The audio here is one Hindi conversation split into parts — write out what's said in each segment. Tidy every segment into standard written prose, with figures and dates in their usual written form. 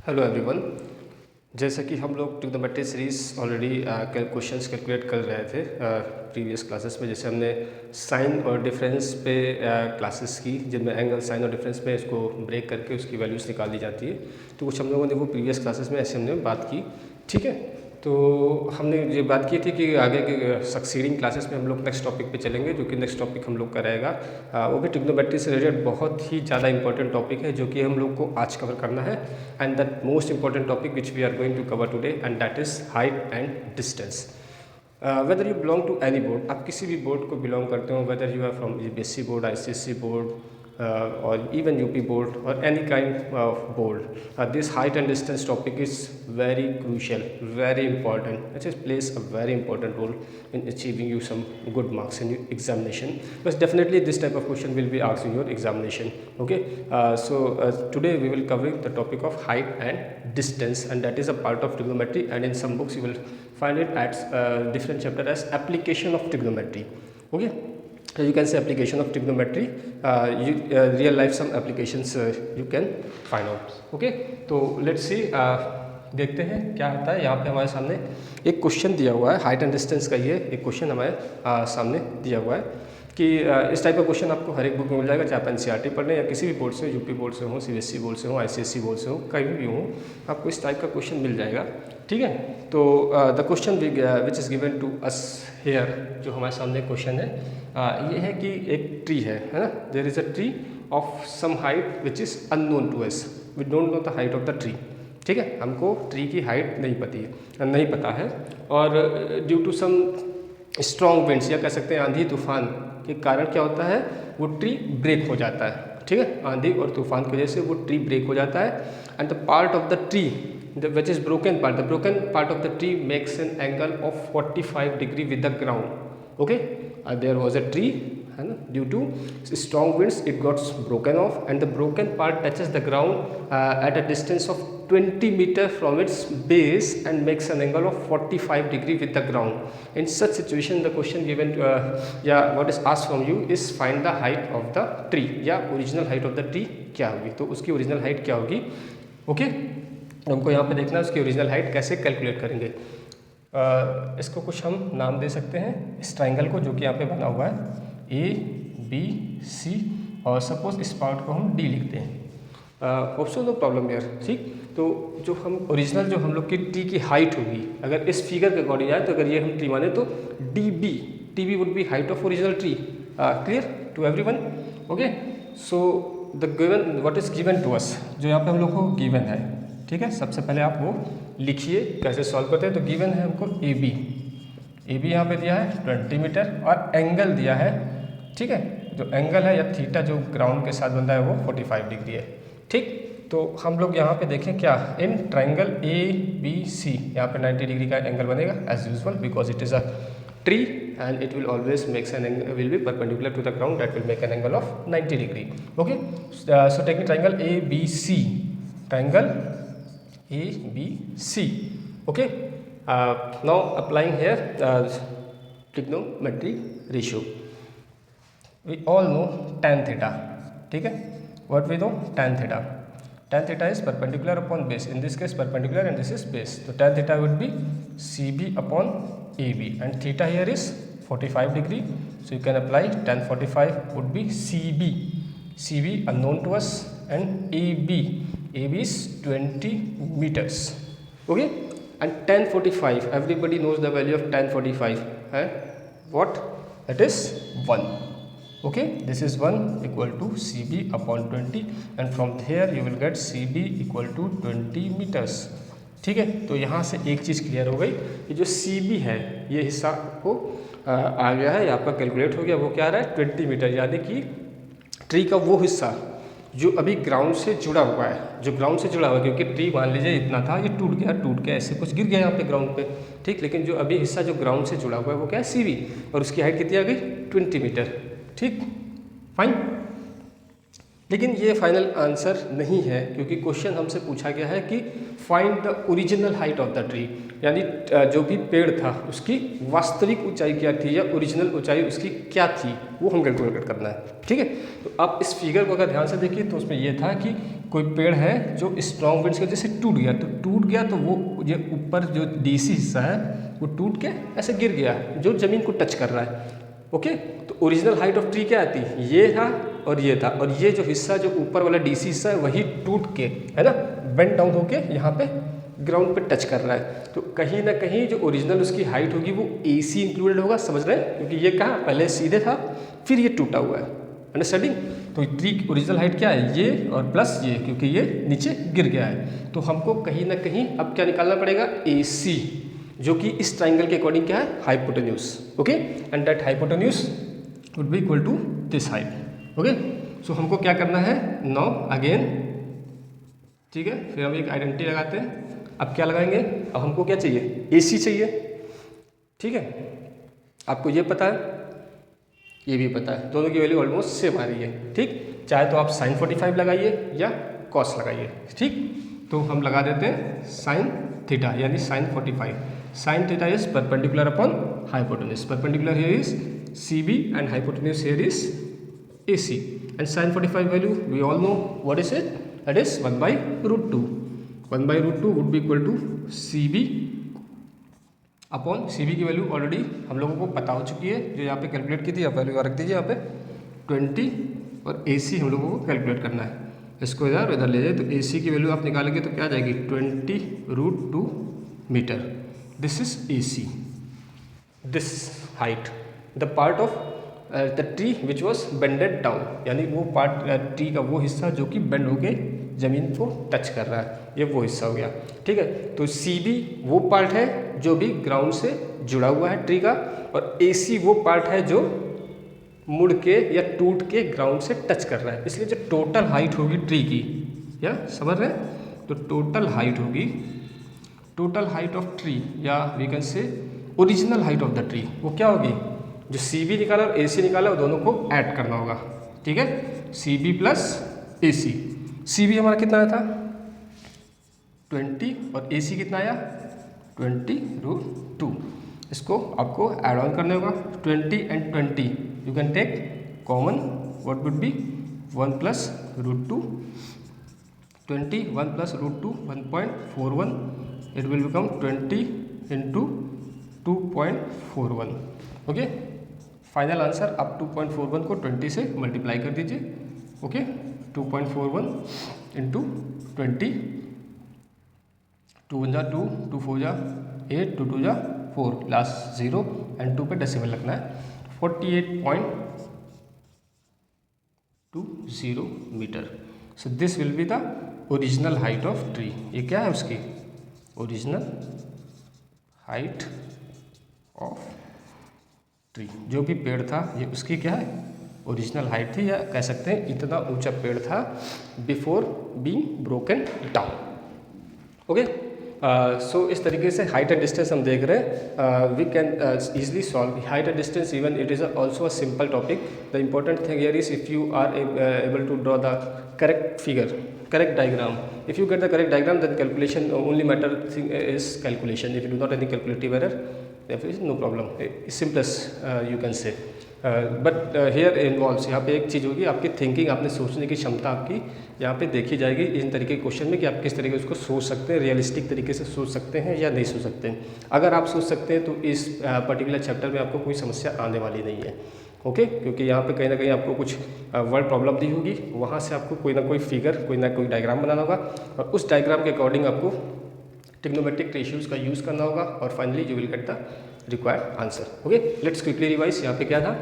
Hello everyone. जैसा कि हम लोग trigonometry series already questions calculate कर रहे थे प्रीवियस क्लासेस में। जैसे हमने साइन और डिफरेंस पे क्लासेस की, जिनमें एंगल साइन और डिफरेंस में इसको ब्रेक करके उसकी वैल्यूज़ निकाली जाती है। तो कुछ हम लोगों ने वो प्रीवियस क्लासेस में ऐसे हमने बात की, ठीक है। तो हमने ये बात की थी कि आगे के सक्सीडिंग क्लासेस में हम लोग नेक्स्ट टॉपिक पे चलेंगे, जो कि नेक्स्ट टॉपिक हम लोग का रहेगा वो भी ट्रिग्नोमेट्री से रिलेटेड बहुत ही ज़्यादा इंपॉर्टेंट टॉपिक है, जो कि हम लोग को आज कवर करना है। And that most important topic which we are going to cover today, and that is height and distance. Whether you belong to any board, आप किसी भी बोर्ड को बिलोंग करते हो, whether you are from BSC board, ICSE board, or even UP board or any kind of board, this height and distance topic is very crucial, very important. It just plays a very important role in achieving you some good marks in your examination, because definitely this type of question will be asked in your examination. Okay, so today we will cover the topic of height and distance, and that is a part of trigonometry, and in some books you will find it at different chapter as application of trigonometry. Okay, so you can say application of trigonometry, real life some applications you can find out. Okay, तो let's see, देखते हैं क्या होता है। यहाँ पे हमारे सामने एक क्वेश्चन दिया हुआ है, हाइट एंड डिस्टेंस का। ये एक क्वेश्चन हमारे सामने दिया हुआ है कि इस टाइप का क्वेश्चन आपको हर एक बुक में मिल जाएगा, चाहे आप एनसीईआरटी पढ़ लें या किसी भी बोर्ड से, यूपी बोर्ड से हो, सीबीएसई बोर्ड से हो, आईसीएसई बोर्ड से हो, कहीं भी हो, आपको इस टाइप का क्वेश्चन मिल जाएगा, ठीक है। तो the question which is given to us here, जो हमारे सामने क्वेश्चन है, ये है कि एक ट्री है ना। There is a tree of some height which is unknown to us, we don't know the height of the tree, ठीक है। हमको ट्री की हाइट नहीं पता है, और due to some strong winds, या कह सकते हैं आंधी तूफान के कारण क्या होता है, वो ट्री ब्रेक हो जाता है, ठीक है। आंधी और तूफान की वजह से वो ट्री ब्रेक हो जाता है, and the part of the tree which is broken part, the broken part of the tree makes an angle of 45 degree with the ground. Okay, there was a tree, and due to strong winds it got broken off, and the broken part touches the ground at a distance of 20 meter from its base and makes an angle of 45 degree with the ground. In such situation the question given what is asked from you is find the height of the tree, या original height of the tree क्या होगी। तो उसकी ओरिजिनल हाइट क्या होगी, ओके। हमको यहाँ पे देखना है उसकी ओरिजिनल हाइट कैसे कैलकुलेट करेंगे। इसको कुछ हम नाम दे सकते हैं, इस ट्राइंगल को, जो कि यहाँ पे बना हुआ है ABC, और सपोज इस पार्ट को हम D लिखते हैं। ऑप्शन नो प्रॉब्लम यार, ठीक। तो जो हम ओरिजिनल, जो हम लोग की ट्री की हाइट होगी, अगर इस फिगर के अकॉर्डिंग आए, तो अगर ये हम ट्री माने तो TB would be height of original tree. Clear to everyone? Okay, so the given what is given to us, जो यहाँ पे हम लोग को गिवन है, ठीक है। सबसे पहले आप वो लिखिए कैसे सॉल्व करते हैं। तो गिवन है हमको AB यहाँ पे दिया है 20 मीटर, और एंगल दिया है, ठीक है। जो एंगल है या थीटा जो ग्राउंड के साथ बन रहा है वो 45 डिग्री है, ठीक। तो हम लोग यहाँ पे देखें क्या, इन ट्राइंगल ABC यहाँ पे 90 डिग्री का एंगल बनेगा as usual, because it is a tree and it will always makes an angle, will be perpendicular to the ground, that will make an angle of 90 degree. Okay, so taking triangle ABC, triangle ABC, okay. Now applying here trigonometry ratio, we all know tan theta, ठीक है। What we know, tan theta is perpendicular upon base, in this case perpendicular and this is base, so tan theta would be CB upon AB, and theta here is 45 degree, so you can apply tan 45 would be CB unknown to us, and AB is 20 meters, okay. And tan 45, everybody knows the value of tan 45, what, it is 1, okay. This is 1 equal to CB upon 20, and from here you will get CB equal to 20 meters, ठीक है। तो यहाँ से एक चीज़ क्लियर हो गई कि जो CB है, ये हिस्सा को आ गया है, यहाँ पर कैलकुलेट हो गया, वो क्या आ रहा है 20 मीटर, यानी कि ट्री का वो हिस्सा जो अभी ग्राउंड से जुड़ा हुआ है, जो ग्राउंड से जुड़ा हुआ है, क्योंकि ट्री मान लीजिए इतना था, ये टूट गया ऐसे कुछ गिर गया यहाँ पे ग्राउंड पे, ठीक। लेकिन जो अभी हिस्सा जो ग्राउंड से जुड़ा हुआ है वो क्या है CB, और उसकी हाइट कितनी आ गई 20 मीटर, ठीक, फाइन। लेकिन ये फाइनल आंसर नहीं है, क्योंकि क्वेश्चन हमसे पूछा गया है कि find the original height of the tree, यानी जो भी पेड़ था उसकी वास्तविक ऊंचाई क्या थी या ओरिजिनल ऊंचाई उसकी क्या थी, वो हम कैलकुलेट करना है। ठीक है, तो आप इस फिगर को अगर ध्यान से देखिए तो उसमें यह था कि कोई पेड़ है जो स्ट्रॉन्ग विंड्स की वजह से टूट गया, तो वो ये ऊपर जो डीसी हिस्सा है वो टूट के ऐसे गिर गया जो ज़मीन को टच कर रहा है। ओके, तो ओरिजिनल हाइट ऑफ ट्री क्या आती, ये था और ये था, और ये जो हिस्सा जो ऊपर वाला डीसी हिस्सा है वही टूट के, है ना, बेंड डाउन होके यहाँ पे ग्राउंड पे टच कर रहा है। तो कहीं ना कहीं जो ओरिजिनल उसकी हाइट होगी वो AC इंक्लूडेड होगा, समझ रहे हैं, क्योंकि ये कहाँ पहले सीधे था फिर ये टूटा हुआ है, अंडरस्टैंडिंग। तो ट्री की ओरिजिनल हाइट क्या है, ये और प्लस ये, क्योंकि ये नीचे गिर गया है। तो हमको कहीं ना कहीं अब क्या निकालना पड़ेगा, AC, जो कि इस ट्राइंगल के अकॉर्डिंग क्या है, hypotenuse. Okay, and that hypotenuse would be equal to this height. Okay, so हमको क्या करना है, नाउ अगेन, ठीक है, फिर हम एक आइडेंटिटी लगाते हैं। अब क्या लगाएंगे, अब हमको क्या चाहिए, AC चाहिए। ठीक है, आपको ये पता है, ये भी पता है, दोनों की वैल्यू ऑलमोस्ट सेम आ रही है। ठीक, चाहे तो आप sin 45 लगाइए या cos लगाइए। ठीक, तो हम लगा देते हैं sin थीटा, यानी sin 45। sin theta is perpendicular upon hypotenuse. Perpendicular here is CB and hypotenuse here is AC. And sin 45 value we all know what is it? That is 1 by root 2. 1 by root 2 would be equal to CB upon CB की वैल्यू ऑलरेडी हम लोगों को पता हो चुकी है, जो यहाँ पे कैलकुलेट की थी, आप वैल्यू रख दीजिए यहाँ पे 20, और AC हम लोगों को कैलकुलेट करना है। इसको इधर ले जाए तो AC की वैल्यू आप निकालेंगे तो क्या आ जाएगी, 20√2 meter. This is AC, this height, the part of the tree which was bended down, यानी वो पार्ट ट्री का वो हिस्सा जो कि बेंड होके ज़मीन को टच कर रहा है, ये वो हिस्सा हो गया। ठीक है, तो CB वो पार्ट है जो भी ग्राउंड से जुड़ा हुआ है ट्री का, और AC वो पार्ट है जो मुड़ के या टूट के ग्राउंड से टच कर रहा है। इसलिए जो टोटल हाइट होगी ट्री की, या समझ रहे हैं, तो टोटल हाइट होगी, टोटल हाइट ऑफ ट्री, या we can say original height of the tree, वो क्या होगी, जो CB निकाला और AC निकाला वो दोनों को ऐड करना होगा। ठीक है, CB प्लस AC। CB हमारा कितना आया था 20, और AC कितना आया 20√2। इसको आपको ऐड ऑन करने होगा, 20 and 20 you can take common, what would be 1 plus root 2, 20 1 plus root 2 1.41, it will become 20 into 2.41। Okay, final answer आप 2.41 को 20 से मल्टीप्लाई कर दीजिए। ओके, 2.41 into 20, 2 1 जा 2, 2 4 जा 8, 2 2 जा 4, लास्ट 0 एंड 2 पे डेसिमल रखना है, 48.20 meter. So this will be the original height of tree. ये क्या है उसकी ओरिजिनल हाइट ऑफ ट्री, जो भी पेड़ था ये उसकी क्या है ओरिजिनल हाइट थी, या कह सकते हैं इतना ऊंचा पेड़ था before being broken down. Okay, so इस तरीके से हाइट एंड डिस्टेंस हम देख रहे हैं। We can easily solve height and distance, even it is also a simple topic. The important thing here is if you are able to draw the correct figure, correct diagram. If you get the correct diagram, then calculation only matter thing is calculation. If you do not any calculative error, there is no problem. Simplest you can say. But here involves, यहाँ पे एक चीज़ होगी आपकी थिंकिंग, आपने सोचने की क्षमता आपकी यहाँ पे देखी जाएगी इन तरीके के क्वेश्चन में कि आप किस तरीके से उसको सोच सकते हैं, रियलिस्टिक तरीके से सोच सकते हैं या नहीं सोच सकते हैं। अगर आप सोच सकते हैं तो इस पर्टिकुलर चैप्टर में आपको कोई समस्या आने वाली नहीं है। ओके, क्योंकि यहाँ पे कहीं ना कहीं आपको कुछ वर्ड प्रॉब्लम दी होगी, वहाँ से आपको कोई ना कोई फिगर, कोई ना कोई डायग्राम बनाना होगा, और उस डायग्राम के अकॉर्डिंग आपको ट्रिग्नोमेट्रिक रेशियोज़ का यूज़ करना होगा, और finally you will get the required answer. Okay, let's quickly revise. यहाँ पे क्या था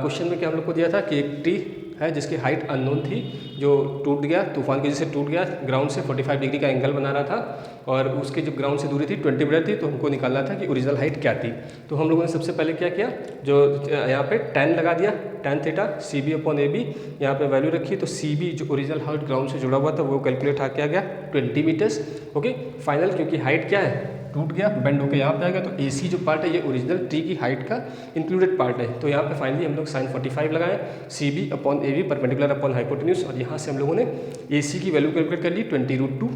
क्वेश्चन में, क्या हम लोग को दिया था कि एक ट्री है जिसकी हाइट अननोन थी, जो टूट गया, तूफान की वजह से टूट गया, ग्राउंड से 45 डिग्री का एंगल बना रहा था, और उसकी जो ग्राउंड से दूरी थी 20 मीटर थी। तो हमको निकालना था कि ओरिजिनल हाइट क्या थी। तो हम लोगों ने सबसे पहले क्या किया, जो यहाँ पे tan लगा दिया, tan theta CB upon AB, यहाँ पे वैल्यू रखी, तो CB जो ओरिजिनल हाइट ग्राउंड से जुड़ा हुआ था वो कैलकुलेट आ गया 20 मीटर्स। ओके, फाइनल, क्योंकि हाइट क्या है टूट गया, बेंड होकर यहाँ पे आ गया, तो AC जो पार्ट है ये ओरिजिनल ट्री की हाइट का इंक्लूडेड पार्ट है। तो यहाँ पे फाइनली हम लोग sin 45 लगाएं, CB upon AB perpendicular upon hypotenuse, और यहाँ से हम लोगों ने AC की वैल्यू कैलकुलेट कर ली 20√2।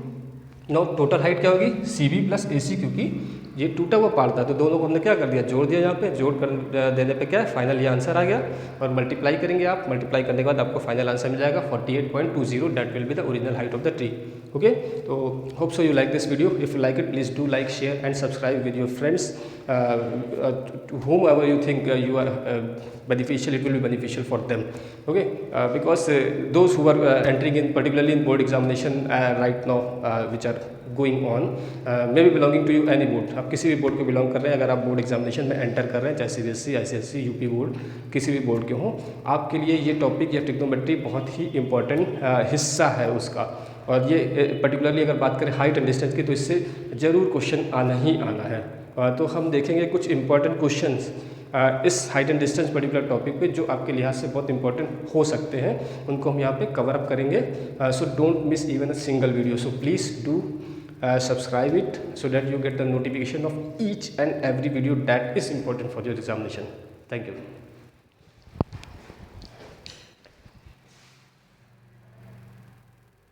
नाउ टोटल हाइट क्या होगी, CB प्लस AC, क्योंकि ये टूटा हुआ पार्ट था तो दोनों को हमने क्या कर दिया, जोड़ दिया। यहाँ पे जोड़ कर देने पे क्या है, फाइनल ये आंसर आ गया। और मल्टीप्लाई करेंगे आप, मल्टीप्लाई करने के बाद आपको फाइनल आंसर मिल जाएगा 48.20, that will be the original height of the tree. Okay, तो hope so you like this video. If you like it, please do like, share and subscribe with your friends, to whomever you think you are beneficial, it will be beneficial for them. Okay, because those who are entering in particularly in board examination right now, which are going on, may be belonging to you any board. आप किसी भी बोर्ड को बिलोंग कर रहे हैं, अगर आप बोर्ड एग्जामिनेशन में एंटर कर रहे हैं, चाहे CBSE, ICSE, UP बोर्ड, किसी भी बोर्ड के हों, आपके लिए ये टॉपिक या ट्रिग्नोमेट्री बहुत ही इंपॉर्टेंट हिस्सा है उसका। और ये पर्टिकुलरली अगर बात करें हाइट एंड डिस्टेंस की, तो इससे ज़रूर क्वेश्चन आना ही आना है। तो हम देखेंगे कुछ इंपॉर्टेंट क्वेश्चंस इस height and distance particular topic पे जो आपके लिहाज से बहुत इंपॉर्टेंट हो सकते हैं, उनको हम यहाँ पे कवर अप करेंगे। So don't miss even a single video, so please do subscribe it so that you get the notification of each and every video that is important for your examination. Thank you.